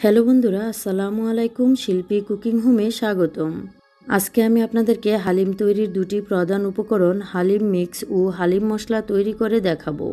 Hello বন্ধুরা, আসসালামু আলাইকুম। শিল্পী কুকিং হোমে স্বাগতম। আজকে আমি আপনাদেরকে হালিম তৈরির দুটি প্রধান উপকরণ হালিম মিক্স ও হালিম মশলা তৈরি করে দেখাবো।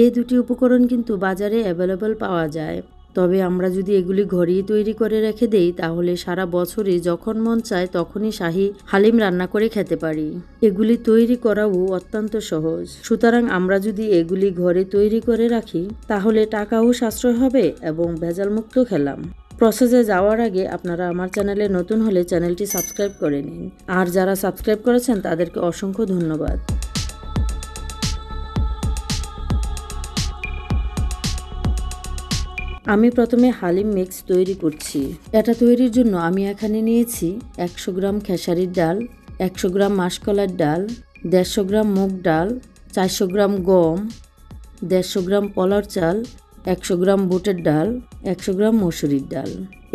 এই দুটি উপকরণ কিন্তু বাজারে অ্যাভেলেবল পাওয়া যায়, তবে আমরা যদি এগুলি ঘরেই তৈরি করে রেখে দেই তাহলে সারা বছরই যখন মন চায় তখনই শাহী হালিম রান্না করে খেতে পারি। এগুলি তৈরি করাও অত্যন্ত সহজ, সুতরাং আমরা যদি এগুলি ঘরে তৈরি করে রাখি তাহলে টাকাও সাশ্রয় হবে এবং ভেজালমুক্ত খেলাম। প্রসেসে যাওয়ার আগে আপনারা আমার চ্যানেলে নতুন হলে চ্যানেলটি সাবস্ক্রাইব করে নিন, আর যারা সাবস্ক্রাইব করেছেন তাদেরকে অসংখ্য ধন্যবাদ। আমি প্রথমে হালিম মিক্স তৈরি করছি। এটা তৈরির জন্য আমি এখানে নিয়েছি 100 গ্রাম খেসারির ডাল, 100 গ্রাম মাসকলাইর ডাল, 150 গ্রাম মুগ ডাল, 400 গ্রাম গম, 150 গ্রাম পোলার চাল, 100 গ্রাম বুটের ডাল, 100 গ্রাম মসুরির ডাল।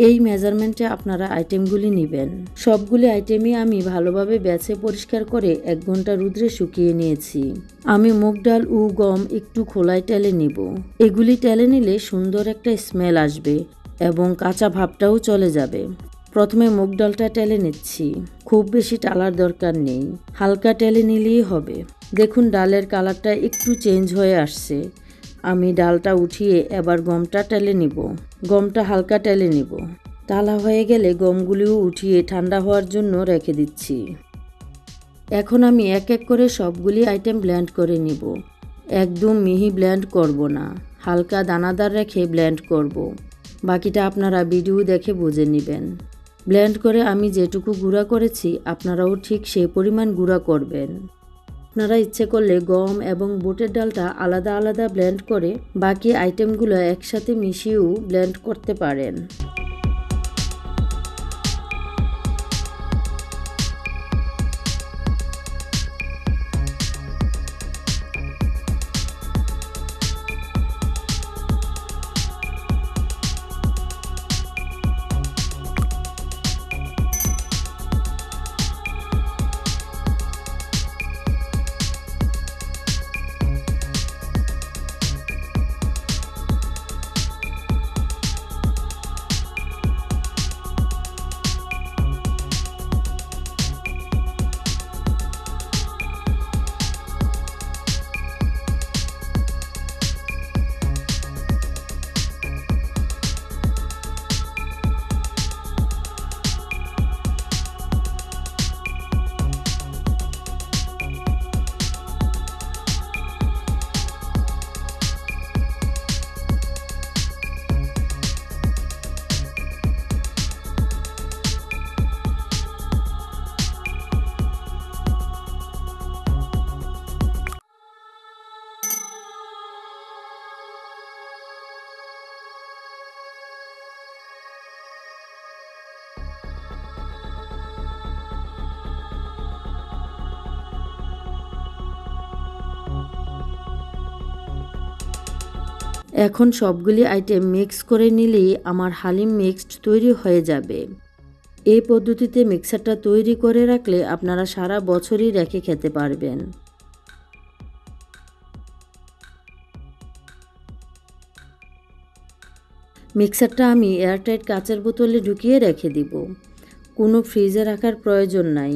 এই মেজারমেন্টে আপনারা আইটেমগুলি নেবেন। সবগুলি আইটেমই আমি ভালোভাবে বেছে পরিষ্কার করে 1 ঘন্টা রোদ্রে শুকিয়ে নিয়েছি। আমি মুগ ডাল ও গম একটু খোলায় টেলে নিব। এগুলি টেলে নিলে সুন্দর একটা স্মেল আসবে এবং কাঁচা ভাবটাও চলে যাবে। প্রথমে মুগ ডালটা টেলে নিচ্ছি। খুব বেশি টালার দরকার নেই, হালকা টেলে নিলেই হবে। দেখুন ডালের কালারটা একটু চেঞ্জ হয়ে আসছে। আমি ডালটা উঠিয়ে এবার গমটা টেলে নিব। গমটা হালকা টেলে নিব। টালা হয়ে গেলে গমগুলিও উঠিয়ে ঠান্ডা হওয়ার জন্য রেখে দিচ্ছি। এখন আমি এক এক করে সবগুলি আইটেম ব্লেন্ড করে নিব। একদম মিহি ব্লেন্ড করব না, হালকা দানাদার রেখে ব্লেন্ড করব। বাকিটা আপনারা ভিডিও দেখে বুঝে নেবেন। ব্লেন্ড করে আমি যেটুকু গুঁড়া করেছি আপনারাও ঠিক সেই পরিমাণ গুঁড়া করবেন। আপনারা ইচ্ছে করলে গম এবং বুটের ডালটা আলাদা আলাদা ব্লেন্ড করে বাকি আইটেমগুলো একসাথে মিশিয়েও ব্লেন্ড করতে পারেন। এখন সবগুলি আইটেম মিক্স করে নিলেই আমার হালিম মিক্সড তৈরি হয়ে যাবে। এই পদ্ধতিতে মিক্সারটা তৈরি করে রাখলে আপনারা সারা বছরই রেখে খেতে পারবেন। মিক্সারটা আমি এয়ারটাইট কাচের বোতলে ঢুকিয়ে রেখে দিব। কোনো ফ্রিজে রাখার প্রয়োজন নাই।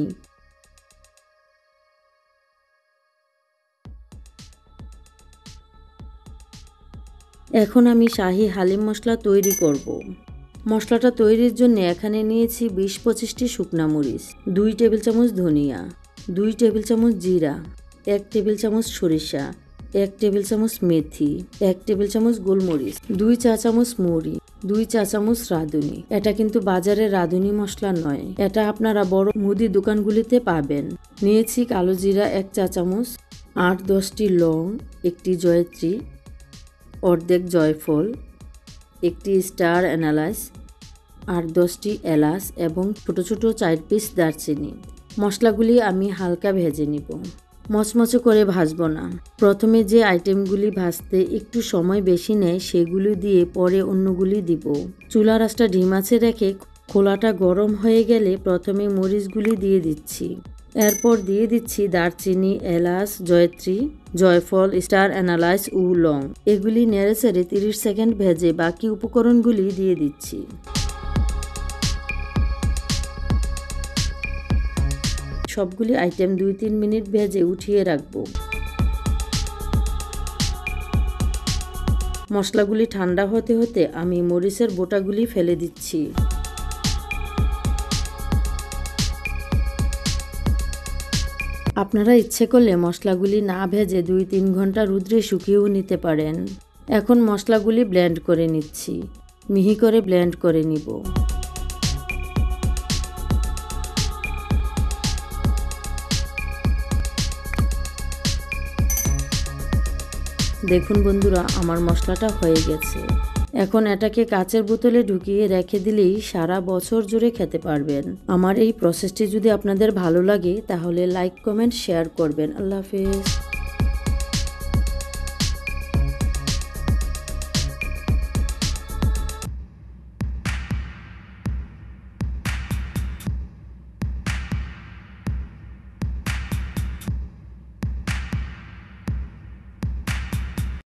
এখন আমি শাহী হালিম মশলা তৈরি করব। মশলাটা তৈরির জন্য এখানে নিয়েছি 20-25টি শুকনা মরিচ, 2 টেবিল চামচ ধনিয়া, 2 টেবিল চামচ জিরা, 1 টেবিল চামচ সরিষা, 1 টেবিল চামচ মেথি, 1 টেবিল চামচ গোলমরিচ, 2 চা চামচ মৌরি, 2 চা চামচ রাঁধুনি। এটা কিন্তু বাজারের রাঁধুনি মশলা নয়, এটা আপনারা বড় মুদি দোকানগুলিতে পাবেন। নিয়েছি কালো জিরা 1 চা চামচ, 8-10টি লং, 1টি জয়ত্রী, অর্ধেক জয়ফল, 1টি স্টার অ্যানালাইস, 8-10টি এলাচ এবং ছোট ছোট 4 পিস দারচিনি। মশলাগুলি আমি হালকা ভেজে নিব, মচমচে করে ভাজবো না। প্রথমে যে আইটেমগুলি ভাজতে একটু সময় বেশি নেয় সেগুলি দিয়ে পরে অন্যগুলি দিব। চুলার আঁচটা ঢিম আঁচে রেখে খোলাটা গরম হয়ে গেলে প্রথমে মরিচগুলি দিয়ে দিচ্ছি। এরপর দিয়ে দিচ্ছি দারচিনি, এলাচ, জয়ত্রী, জয়ফল, স্টার অ্যানালাইজ ও লং। এগুলি নেড়েচেড়ে 30 সেকেন্ড ভেজে বাকি উপকরণগুলি দিয়ে দিচ্ছি। সবগুলি আইটেম 2-3 মিনিট ভেজে উঠিয়ে রাখবো। মশলাগুলি ঠান্ডা হতে হতে আমি মরিচের বোটাগুলি ফেলে দিচ্ছি। আপনারা ইচ্ছে করলে মশলাগুলি না ভেজে 2-3 ঘন্টা রোদ্রে শুকিয়েও নিতে পারেন। এখন মশলাগুলি ব্লেন্ড করে নিচ্ছি। মিহি করে ব্লেন্ড করে নিব। দেখুন বন্ধুরা, আমার মশলাটা হয়ে গেছে। এখন এটাকে কাচের বোতলে ঢুকিয়ে রেখে দিলেই সারা বছর জুড়ে খেতে পারবেন। আমার এই প্রসেসটি যদি আপনাদের ভালো লাগে তাহলে লাইক, কমেন্ট, শেয়ার করবেন। আল্লাহ হাফেজ।